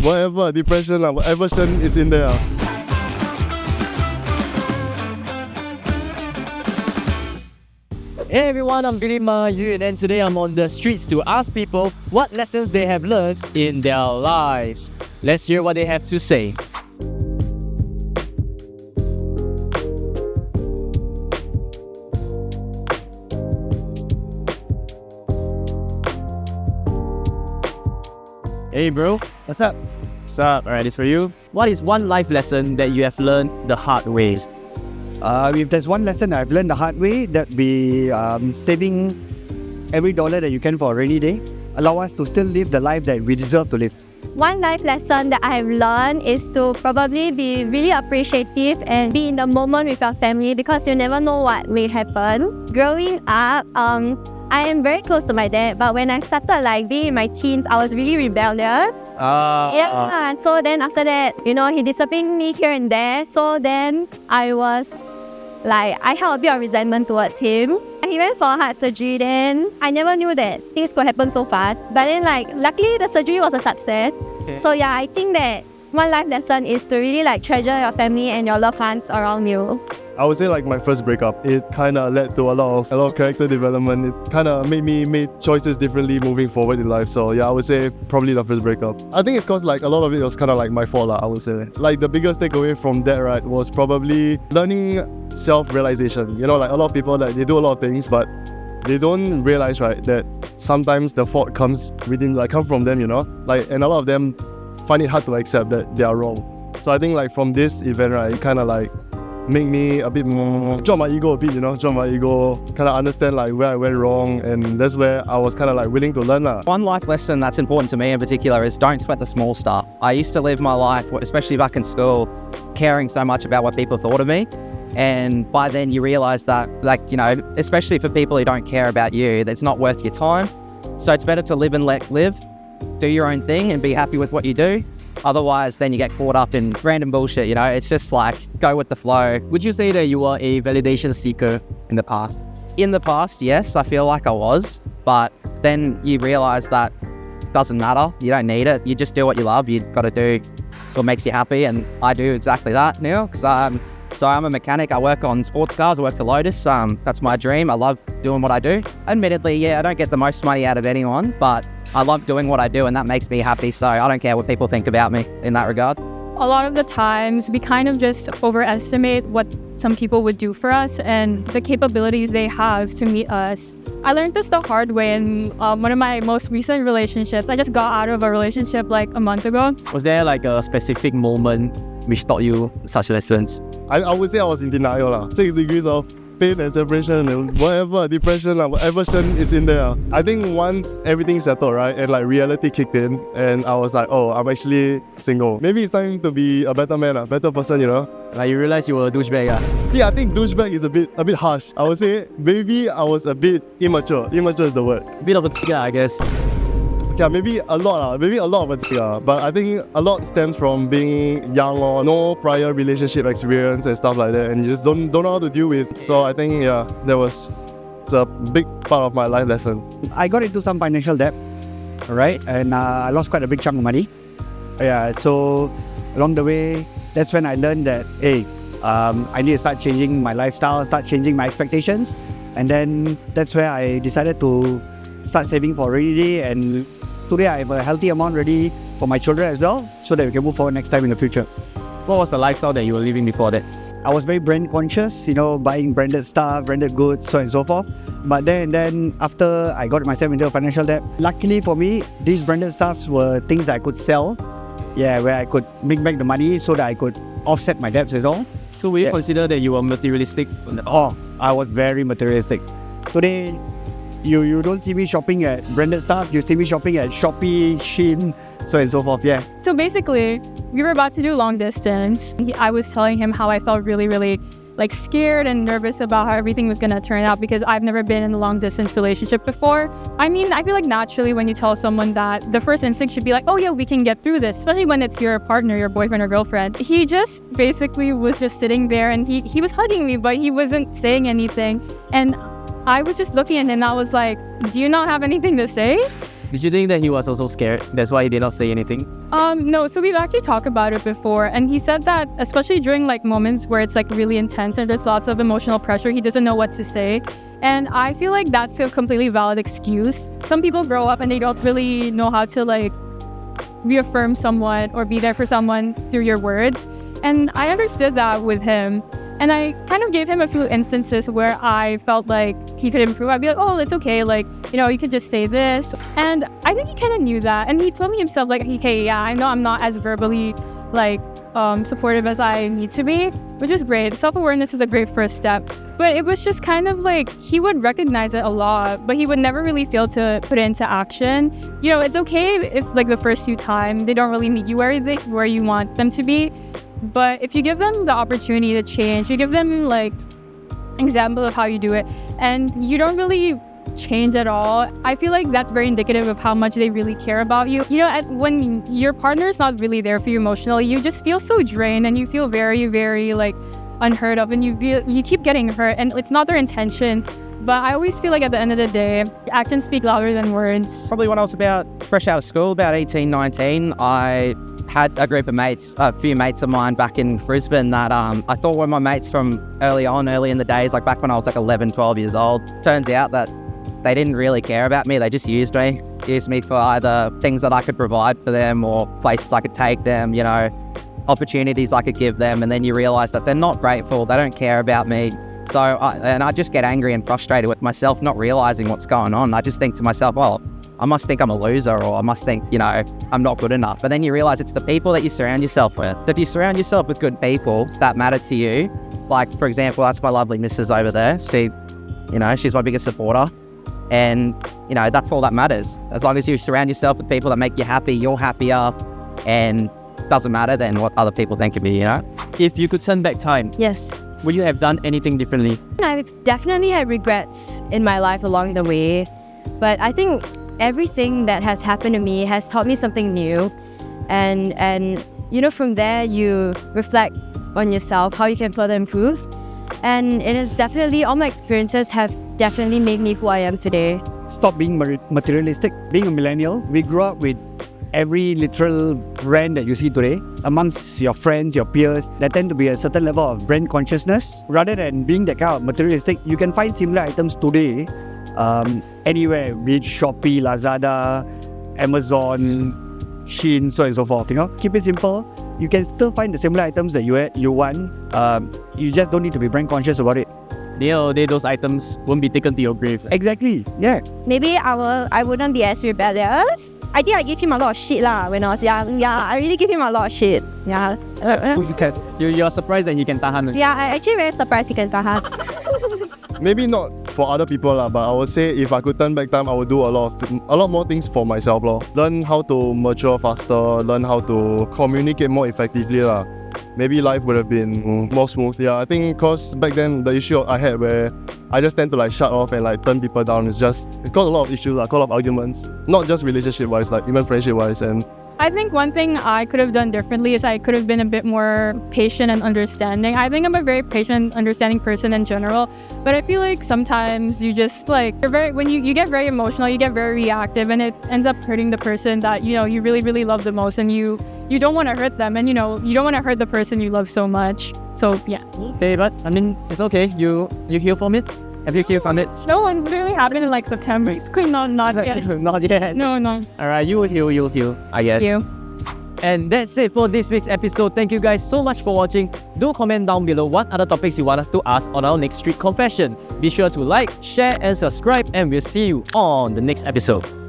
whatever, depression, whatever is in there. Hey everyone, I'm Ma Yun, and today I'm on the streets to ask people what lessons they have learned in their lives. Let's hear what they have to say. Hey bro, What's up? what's up? Alright, it's for you. What is one life lesson that you have learned the hard way? If there's one lesson I've learned the hard way, that be saving every dollar that you can for a rainy day, allow us to still live the life that we deserve to live. One life lesson that I have learned is to probably be really appreciative and be in the moment with your family, because you never know what may happen. Growing up, I am very close to my dad, but when I started being in my teens, I was really rebellious. And so then after that, he disciplined me here and there. So then I was I held a bit of resentment towards him. He went for heart surgery, then I never knew that things could happen so fast. But then luckily the surgery was a success. Okay. So yeah, I think that one life lesson is to really treasure your family and your loved ones around you. I would say my first breakup, it kind of led to a lot of character development. It kind of made me make choices differently moving forward in life. So yeah, I would say probably the first breakup. I think it's because a lot of it was kind of my fault, I would say. The biggest takeaway from that, right, was probably learning self-realization. A lot of people that they do a lot of things, but they don't realize, right, that sometimes the fault comes within, come from them, and a lot of them find it hard to accept that they are wrong. So I think from this event, right, it kind of make me a bit more, drop my ego, kind of understand where I went wrong, and that's where I was kind of willing to learn. One life lesson that's important to me in particular is don't sweat the small stuff. I used to live my life, especially back in school, caring so much about what people thought of me. And by then you realize that, especially for people who don't care about you, it's not worth your time. So it's better to live and let live, do your own thing and be happy with what you do. Otherwise, then you get caught up in random bullshit, It's just go with the flow. Would you say that you were a validation seeker in the past? In the past, yes, I feel like I was. But then you realize that it doesn't matter. You don't need it. You just do what you love. You've got to do what makes you happy. And I do exactly that now, because I'm a mechanic. I work on sports cars. I work for Lotus. That's my dream. I love doing what I do. Admittedly, yeah, I don't get the most money out of anyone, but I love doing what I do, and that makes me happy. So I don't care what people think about me in that regard. A lot of the times we kind of just overestimate what some people would do for us and the capabilities they have to meet us. I learned this the hard way in one of my most recent relationships. I just got out of a relationship a month ago. Was there a specific moment which taught you such lessons? I would say I was in denial. 6 degrees of pain and separation and whatever, depression, whatever is in there. I think once everything settled, right, and reality kicked in, and I was oh, I'm actually single. Maybe it's time to be a better man, a better person, You realized you were a douchebag. See, I think douchebag is a bit harsh. I would say maybe I was a bit immature. Immature is the word. A bit of a I guess. Yeah, maybe a lot of it, but I think a lot stems from being young or no prior relationship experience and stuff like that, and you just don't know how to deal with. So I think, yeah, it's a big part of my life lesson. I got into some financial debt, right? And I lost quite a big chunk of money. Yeah, so along the way, that's when I learned that, hey, I need to start changing my lifestyle, start changing my expectations. And then that's where I decided to start saving for a rainy day, and today I have a healthy amount ready for my children as well, so that we can move forward next time in the future. What was the lifestyle that you were living before that? I was very brand conscious, buying branded stuff, branded goods, so on and so forth. But then after I got myself into a financial debt, luckily for me, these branded stuffs were things that I could sell, where I could make back the money so that I could offset my debts as well. So will you consider that you were materialistic? Oh, I was very materialistic. Today, you don't see me shopping at branded stuff, you see me shopping at Shopee, Shein, so on and so forth, So basically, we were about to do long distance. I was telling him how I felt really, really scared and nervous about how everything was going to turn out, because I've never been in a long distance relationship before. I mean, I feel naturally when you tell someone that, the first instinct should be oh yeah, we can get through this, especially when it's your partner, your boyfriend or girlfriend. He just basically was just sitting there, and he was hugging me, but he wasn't saying anything. And I was just looking at him and I was do you not have anything to say? Did you think that he was also scared? That's why he did not say anything? No, so we've actually talked about it before, and he said that especially during like moments where it's like really intense and there's lots of emotional pressure, he doesn't know what to say. And I feel like that's a completely valid excuse. Some people grow up and they don't really know how to like reaffirm someone or be there for someone through your words. And I understood that with him. And I kind of gave him a few instances where I felt like he could improve. I'd be like, oh, it's okay. Like, you know, you could just say this. And I think he kind of knew that. And he told me himself, like, okay, yeah, I know I'm not as verbally, like, supportive as I need to be, which is great. Self-awareness is a great first step. But it was just kind of like, he would recognize it a lot, but he would never really feel to put it into action. You know, it's okay if, like, the first few times they don't really meet you where you want them to be. But if you give them the opportunity to change, you give them like example of how you do it, and you don't really change at all, I feel like that's very indicative of how much they really care about you. You know, when your partner is not really there for you emotionally, you just feel so drained and you feel very, very like unheard of, and you keep getting hurt, and it's not their intention. But I always feel like at the end of the day, actions speak louder than words. Probably when I was about fresh out of school, about 18, 19, I had a group of mates, a few mates of mine back in Brisbane that I thought were my mates from early in the days, like back when I was like 11, 12 years old. Turns out that they didn't really care about me. They just used me for either things that I could provide for them or places I could take them, you know, opportunities I could give them. And then you realize that they're not grateful. They don't care about me. So I just get angry and frustrated with myself, not realizing what's going on. I just think to myself, well, I must think I'm a loser, or I must think, you know, I'm not good enough. But then you realize it's the people that you surround yourself with. If you surround yourself with good people that matter to you, like, for example, that's my lovely missus over there. She, you know, she's my biggest supporter. And, you know, that's all that matters. As long as you surround yourself with people that make you happy, you're happier, and it doesn't matter then what other people think of you, you know? If you could turn back time, Yes. would you have done anything differently? I've definitely had regrets in my life along the way, but I think everything that has happened to me has taught me something new, and you know, from there you reflect on yourself, how you can further improve, and it is definitely, all my experiences have definitely made me who I am today. Stop being materialistic. Being a millennial, we grew up with every literal brand that you see today. Amongst your friends, your peers, there tend to be a certain level of brand consciousness. Rather than being that kind of materialistic, you can find similar items today anywhere, be it Shopee, Lazada, Amazon, Shein, so on and so forth. You know, keep it simple. You can still find the similar items that you want. You just don't need to be brand conscious about it. The end of the day, those items won't be taken to your grave. Exactly. Yeah. Maybe I wouldn't be as rebellious. I think I gave him a lot of shit lah when I was young. Yeah, I really give him a lot of shit. Yeah. You're surprised that he can tahan. Yeah, I actually very surprised he can tahan. Maybe not for other people lah, but I would say if I could turn back time, I would do a lot more things for myself lor. Learn how to mature faster, learn how to communicate more effectively lah. Maybe life would have been more smooth. Yeah, I think because back then the issue I had where I just tend to like shut off and like turn people down, it's caused a lot of issues, like a lot of arguments, not just relationship wise, like even friendship wise. And I think one thing I could have done differently is I could have been a bit more patient and understanding. I think I'm a very patient, understanding person in general, but I feel like sometimes you just like, when you get very emotional, you get very reactive, and it ends up hurting the person that, you know, you really, really love the most, and you don't want to hurt them, and you know, you don't want to hurt the person you love so much. So yeah. Okay, but I mean, it's okay. You heal from it? Have you healed from it? No, it really happened in like September. It's not yet. Not yet. No. Alright, you'll heal, I guess. Thank you. And that's it for this week's episode. Thank you guys so much for watching. Do comment down below what other topics you want us to ask on our next Street Confession. Be sure to like, share and subscribe, and we'll see you on the next episode.